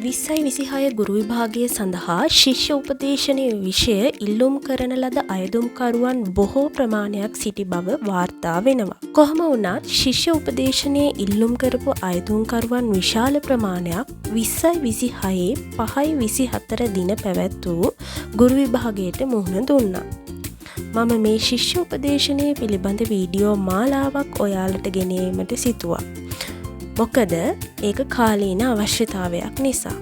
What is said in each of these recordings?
2026 ගුරු විභාගය සඳහා ශිෂ්‍ය උපදේශනය විෂය ඉල්ලුම් කරන ලද අයදුම්කරුවන් බොහෝ ප්‍රමාණයක් සිටි බව වාර්තා වෙනවා. කොහොම වුණත් ශිෂ්‍ය උපදේශනයේ ඉල්ලුම් කරපු අයදුම්කරුවන් විශාල ප්‍රමාණයක් 2026 5/24 දින පැවැත් වූ ගුරු විභාගයට මුහුණ දුන්නා. මම මේ ශිෂ්‍ය උපදේශනය පිළිබඳ වීඩියෝ මාලාවක් ඔයාලට ගෙනීමට සිතුවා. මොකද ඒක කාලීන අවශ්‍යතාවයක් නිසා.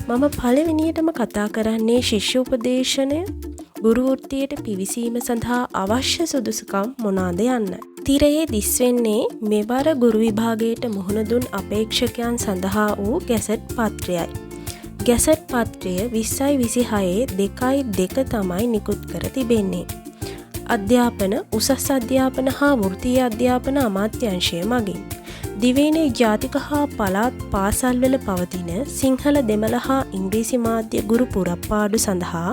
මම පළවෙනියටම කතා කරන්නේ ශිෂ්‍ය උපදේශනය ගුරු වෘත්තියට පිවිසීම සඳහා අවශ්‍ය සුදුසුකම් මොනවාද යන්න. තිරයේ දිස්වෙන්නේ මෙවර ගුරු විභාගයට මුහුණ දුන් අපේක්ෂකයන් සඳහා වූ ගැසට් පත්‍රයයි. ගැසට් පත්‍රය 2026 2/2 තමයි නිකුත් කර තිබෙන්නේ. අධ්‍යාපන උසස් අධ්‍යාපන හා වෘත්තීය අධ්‍යාපන අමාත්‍යාංශය මගින් දිවයිනේ ජාතික හා පළාත් පාසල්වල පවතින සිංහල දෙමළ හා ඉංග්‍රීසි මාධ්‍ය ගුරු පුරප්පාඩු සඳහා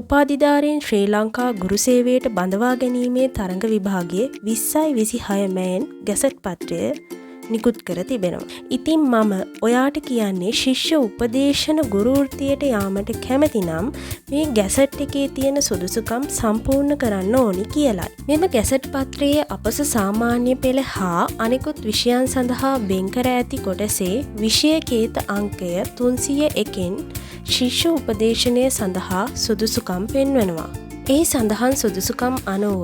උපාධිධාරීන් ශ්‍රී ලංකා ගුරු සේවයට බඳවා ගැනීමේ තරඟ විභාගයේ 2026 මෑන් ගැසට් පත්‍රය නිකුත් කර තිබෙනවා. ඉතින් මම ඔයාට කියන්නේ ශිෂ්‍ය උපදේශන ගුරු වෘත්තියට යාමට කැමති නම් මේ ගැසට් එකේ තියෙන සුදුසුකම් සම්පූර්ණ කරන්න ඕනි කියලයි. මෙම ගැසට් පත්‍රයේ අපස සාමාන්‍ය පෙළ හා අනෙකුත් විෂයන් සඳහා වෙන් කර ඇති කොටසේ විෂය කේත අංකය 301න් ශිෂ්‍ය උපදේශනය සඳහා සුදුසුකම් පෙන්වනවා. ඒ සඳහන් සුදුසුකම් අනුව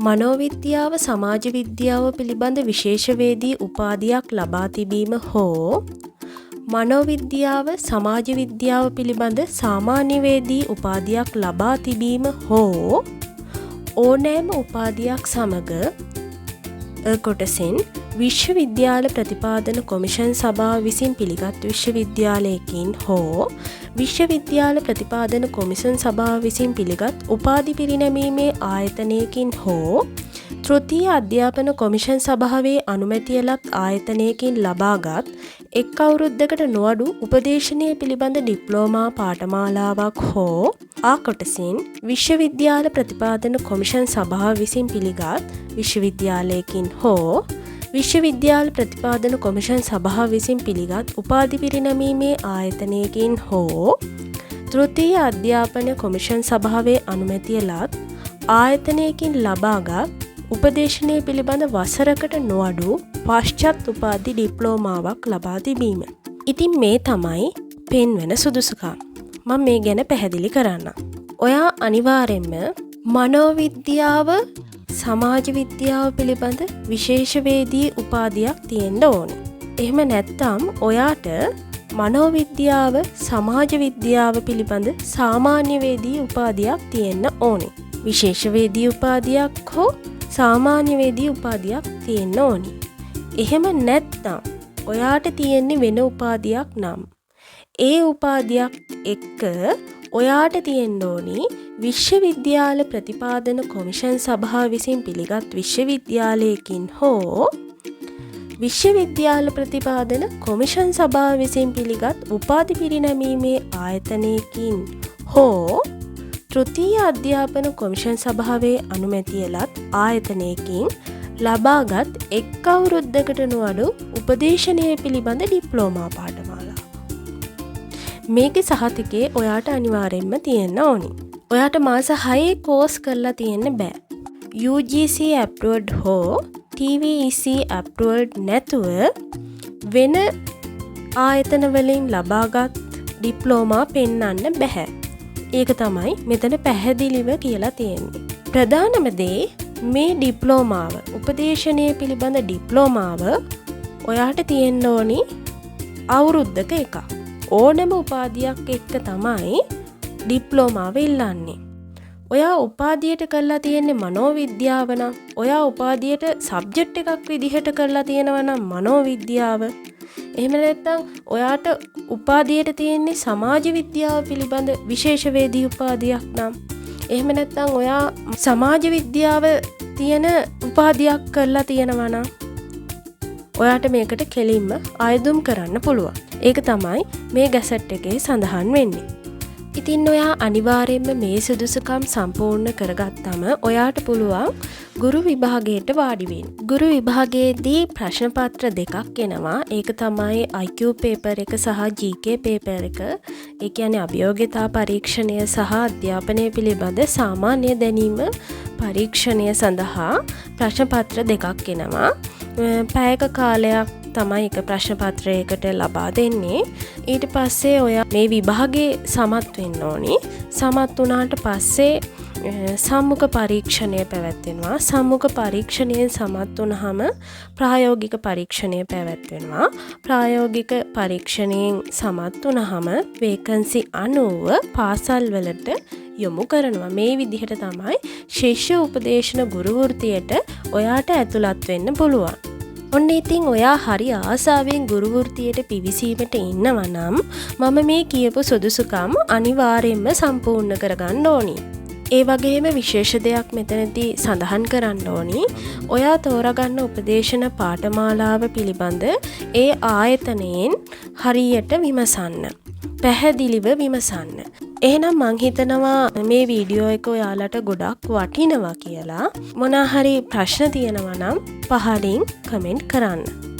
මනෝවිද්‍යාව සමාජ විද්‍යාව පිළිබඳ විශේෂවේදී උපාධියක් ලබා තිබීම හෝ මනෝවිද්‍යාව සමාජ විද්‍යාව පිළිබඳ සාමාන්‍යවේදී උපාධියක් ලබා තිබීම හෝ ඕනෑම උපාධියක් සමග කොටසෙන් විශ්වවිද්‍යාල ප්‍රතිපාදන කොමිෂන් සභාව විසින් පිළිගත් විශ්වවිද්‍යාලයකින් හෝ විශ්වවිද්‍යාල ප්‍රතිපාදන කොමිෂන් සභාව විසින් පිළිගත් උපාධි පිරිනැමීමේ ආයතනයකින් හෝ තෘතීය අධ්‍යාපන කොමිෂන් සභාවේ අනුමැතිය ලත් ආයතනයකින් ලබාගත් එක් අවුරුද්දකට නොඅඩු උපදේශනය පිළිබඳ ඩිප්ලෝමා පාඨමාලාවක් හෝ ආ කොටසින් විශ්වවිද්‍යාල ප්‍රතිපාදන කොමිෂන් සභාව විසින් පිළිගත් විශ්වවිද්‍යාලයකින් හෝ විශ්වවිද්‍යාල ප්‍රතිපාදන කොමිෂන් සභාව විසින් පිළිගත් උපාධි පිරිනැමීමේ ආයතනයකින් හෝ තෘතීය අධ්‍යාපන කොමිෂන් සභාවේ අනුමැතිය ලත් ආයතනයකින් ලබාගත් උපදේශනය පිළිබඳ වසරකට නොඅඩු පශ්චත් උපාධි ඩිප්ලෝමාවක් ලබා තිබීම. ඉතින් මේ තමයි පෙන්වන සුදුසුකම්. මම මේ ගැන පැහැදිලි කරන්න. ඔයා අනිවාර්යෙන්ම මනෝවිද්‍යාව සමාජ විද්‍යාව පිළිබඳ විශේෂවේදී උපාධියක් තියෙන්න ඕනේ. එහෙම නැත්නම් ඔයාට මනෝවිද්‍යාව සමාජ විද්‍යාව පිළිබඳ සාමාන්‍යවේදී උපාධියක් තියෙන්න ඕනේ. විශේෂවේදී උපාධියක් හෝ සාමාන්‍යවේදී උපාධියක් තියෙන්න ඕනේ. එහෙම නැත්නම් ඔයාට තියෙන්නේ වෙන උපාධියක් නම් ඒ උපාධියක් එක්ක ඔයාට තියෙන්න ඕනි විශ්වවිද්‍යාල ප්‍රතිපාදන කොමිෂන් සභාව විසින් පිළිගත් විශ්වවිද්‍යාලයකින් හෝ විශ්වවිද්‍යාල ප්‍රතිපාදන කොමිෂන් සභාව විසින් පිළිගත් උපාධි පිරිනැමීමේ ආයතනයකින් හෝ තෘතීය අධ්‍යාපන කොමිෂන් සභාවේ අනුමැතිය ලත් ආයතනයකින් ලබාගත් එක් අවුරුද්දකට නොඅඩු උපදේශනය පිළිබඳ ඩිප්ලෝමා පාඨමාලා. මේකේ සහතිකේ ඔයාට අනිවාර්යෙන්ම තියෙන්න ඕනි. ඔයාට මාස 6 කෝස් කරලා තියෙන්න බෑ. UGC approved හෝ TVEC approved නැතුව වෙන ආයතන වලින් ලබාගත් ඩිප්ලෝමා පෙන්වන්න බෑ. ඒක තමයි මෙතන පැහැදිලිව කියලා තියෙන්නේ. ප්‍රධානම දේ මේ ඩිප්ලෝමාව උපදේශනය පිළිබඳ ඩිප්ලෝමාව ඔයාට තියෙන්න ඕනි අවුරුද්දක එකක්. ඕනම උපාධියක් එක්ක තමයි ඩිප්ලෝමාව ඉල්ලන්නේ. ඔයා උපාධියට කරලා තියෙන්නේ මනෝවිද්‍යාව නම් ඔයා උපාධියට සබ්ජෙක්ට් එකක් විදිහට කරලා තියෙනවා නම් මනෝවිද්‍යාව. එහෙම නැත්නම් ඔයාට උපාධියට තියෙන්නේ සමාජ විද්‍යාව පිළිබඳ විශේෂවේදී උපාධියක් නම් එහෙම නැත්නම් ඔයා සමාජ විද්‍යාව තියෙන උපාධියක් කරලා තියෙනවා නම් ඔයාට මේකට කෙලින්ම ආයදුම් කරන්න පුළුවන්. ඒක තමයි මේ ගැසට් එකේ සඳහන් වෙන්නේ. ඉතින් ඔයා අනිවාර්යෙන්ම මේ සුදුසුකම් සම්පූර්ණ කරගත්තම ඔයාට පුළුවන් ගුරු විභාගයට වාඩි වෙන්න. ගුරු විභාගයේදී ප්‍රශ්න පත්‍ර දෙකක් එනවා. ඒක තමයි IQ පේපර් එක සහ GK පේපර් එක. ඒ කියන්නේ අභියෝග්‍යතා පරීක්ෂණය සහ අධ්‍යාපනය පිළිබඳ සාමාන්‍ය දැනීම පරීක්ෂණය සඳහා ප්‍රශ්න පත්‍ර දෙකක් එනවා. පැයක කාලයක් තමයි එක ප්‍රශ්න පත්‍රයකට ලබා දෙන්නේ. ඊට පස්සේ ඔයා මේ විභාගේ සමත් වෙන්න ඕනි. සමත් වුණාට පස්සේ සම්මුඛ පරීක්ෂණය පැවැත්වෙනවා. සම්මුඛ පරීක්ෂණයෙන් සමත් වුණාම ප්‍රායෝගික පරීක්ෂණය පැවැත්වෙනවා. ප්‍රායෝගික පරීක්ෂණයෙන් සමත් වුණාම වේකන්සි 90 පාසල් වලට යොමු කරනවා. මේ විදිහට තමයි ශිෂ්‍ය උපදේශන ගුරු වෘත්තියට ඔයාට ඇතුළත් වෙන්න පුළුවන්. ඔන්න ඉතින් ඔයා හරි ආසාවෙන් ගුරු වෘත්තියට පිවිසීමට ඉන්නවා නම් මම මේ කියපු සුදුසුකම් අනිවාර්යෙන්ම සම්පූර්ණ කරගන්න ඕනි. ඒ වගේම විශේෂ දෙයක් මෙතනදී සඳහන් කරන්න ඕනි. ඔයා තෝරගන්න උපදේශන පාඨමාලාව පිළිබඳ ඒ ආයතනයෙන් හරියට විමසන්න. පැහැදිලිව විමසන්න. එහෙනම් මං හිතනවා මේ වීඩියෝ එක ඔයාලට ගොඩක් වටිනවා කියලා. මොනවා හරි ප්‍රශ්න තියෙනවා නම් පහලින් කමෙන්ට් කරන්න.